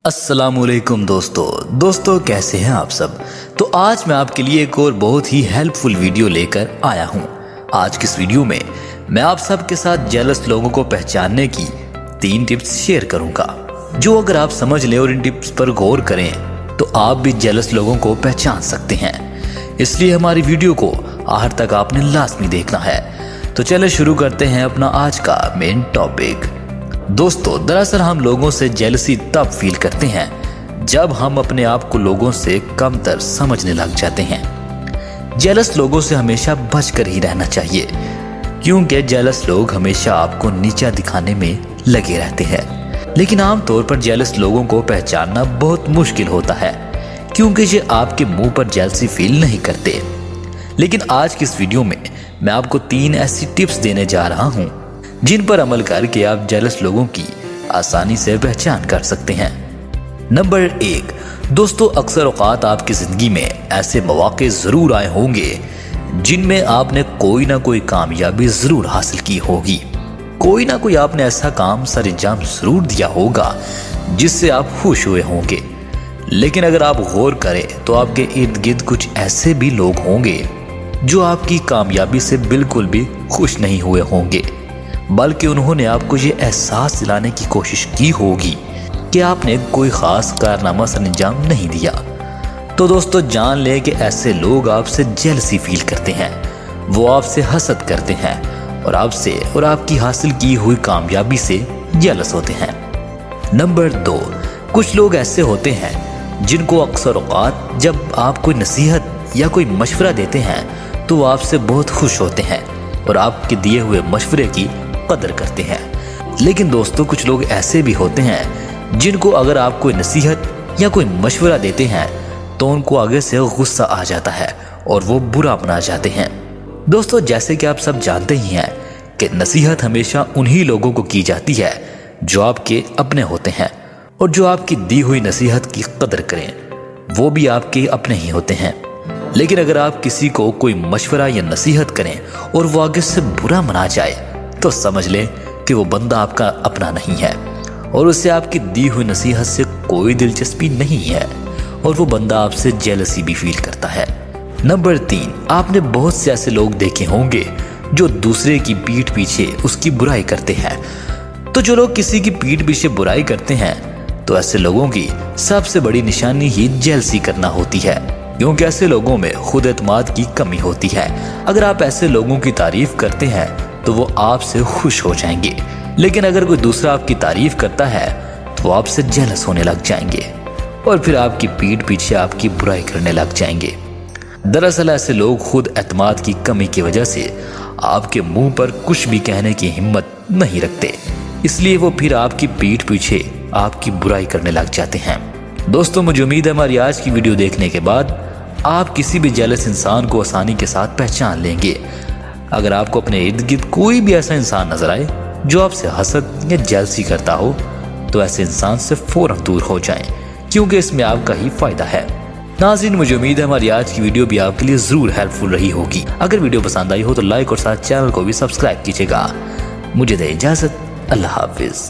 अस्सलाम वालेकुम दोस्तों कैसे हैं आप सब। तो आज मैं आपके लिए एक और बहुत ही हेल्पफुल वीडियो लेकर आया हूं। आज की इस वीडियो में मैं आप सब के साथ जेलस लोगों को पहचानने की 3 टिप्स शेयर करूंगा, जो अगर आप समझ लें और इन टिप्स पर गौर करें तो आप भी जेलस लोगों को पहचान सकते हैं। इसलिए हमारी वीडियो को आखिर तक आपने लाजमी देखना है। तो चले शुरू करते हैं अपना आज का मेन टॉपिक। दोस्तों, दरअसल हम लोगों से जेलसी तब फील करते हैं जब हम अपने आप को लोगों से कमतर समझने लग जाते हैं। जेलस लोगों से हमेशा बचकर ही रहना चाहिए, क्योंकि जेलस लोग हमेशा आपको नीचा दिखाने में लगे रहते हैं। लेकिन आमतौर पर जेलस लोगों को पहचानना बहुत मुश्किल होता है, क्योंकि ये आपके मुंह पर जेलसी फील नहीं करते। लेकिन आज की इस वीडियो में मैं आपको 3 ऐसी टिप्स देने जा रहा हूँ जिन पर अमल करके आप जेलस लोगों की आसानी से पहचान कर सकते हैं। नंबर 1, दोस्तों, अक्सर औकात आपकी जिंदगी में ऐसे मौके जरूर आए होंगे जिनमें आपने कोई ना कोई कामयाबी जरूर हासिल की होगी। कोई ना कोई आपने ऐसा काम सर अंजाम जरूर दिया होगा जिससे आप खुश हुए होंगे। लेकिन अगर आप गौर करें तो आपके इर्द गिर्द कुछ ऐसे भी लोग होंगे जो आपकी कामयाबी से बिल्कुल भी खुश नहीं हुए होंगे, बल्कि उन्होंने आपको ये एहसास दिलाने की कोशिश की होगी कि आपने कोई खास कारनामा सर अंजाम नहीं दिया। तो दोस्तों, जान लें कि ऐसे लोग आपसे जेलसी फील करते हैं। वो आपसे हसद करते हैं और आपसे और आपकी हासिल की हुई कामयाबी से जेलस होते हैं। नंबर 2, कुछ लोग ऐसे होते हैं जिनको अक्सर औकात जब आप कोई नसीहत या कोई मशवरा देते हैं तो वो आपसे बहुत खुश होते हैं और आपके दिए हुए मशवरे की कदर करते हैं। लेकिन दोस्तों, कुछ लोग ऐसे भी होते हैं जिनको अगर आप कोई नसीहत या कोई मशवरा देते हैं तो उनको आगे से गुस्सा आ जाता है और वो बुरा बना जाते हैं। दोस्तों, जैसे कि आप सब जानते ही हैं कि नसीहत हमेशा उन्हीं लोगों को की जाती है जो आपके अपने होते हैं, और जो आपकी दी हुई नसीहत की कदर करें वो भी आपके अपने ही होते हैं। लेकिन अगर आप किसी को कोई मशवरा या नसीहत करें और वो आगे से बुरा मना जाए तो समझ लें कि वो बंदा आपका अपना नहीं है और उसे आपकी दी हुई नसीहत से कोई दिलचस्पी नहीं है, और वो बंदा आपसे जेलसी भी फील करता है। नंबर 3, आपने बहुत से ऐसे लोग देखे होंगे जो दूसरे की पीठ पीछे उसकी बुराई करते हैं। तो जो लोग किसी की पीठ पीछे बुराई करते हैं तो ऐसे लोगों की सबसे बड़ी निशानी ही जेलसी करना होती है, क्योंकि ऐसे लोगों में खुद एतमाद की कमी होती है। अगर आप ऐसे लोगों की तारीफ करते हैं तो वो आपसे खुश हो जाएंगे, लेकिन अगर कोई दूसरा आपकी तारीफ करता है तो वो आपसे जेलस होने लग जाएंगे और फिर आपकी पीठ पीछे आपकी बुराई करने लग जाएंगे। दरअसल ऐसे लोग खुद एतमाद की कमी की वजह से आपके मुंह पर कुछ भी कहने की हिम्मत नहीं रखते, इसलिए वो फिर आपकी पीठ पीछे आपकी बुराई करने लग जाते हैं। दोस्तों, मुझे उम्मीद है हमारी आज की वीडियो देखने के बाद आप किसी भी जेलस इंसान को आसानी के साथ पहचान लेंगे। अगर आपको अपने इर्द गिर्द कोई भी ऐसा इंसान नजर आए जो आपसे हसद या जेलसी करता हो तो ऐसे इंसान से फौरन दूर हो जाएं, क्योंकि इसमें आपका ही फायदा है। नाज़रीन, मुझे उम्मीद है हमारी आज की वीडियो भी आपके लिए जरूर हेल्पफुल रही होगी। अगर वीडियो पसंद आई हो तो लाइक और साथ चैनल को भी सब्सक्राइब कीजिएगा। मुझे दे इजाजत, अल्लाह हाफिज।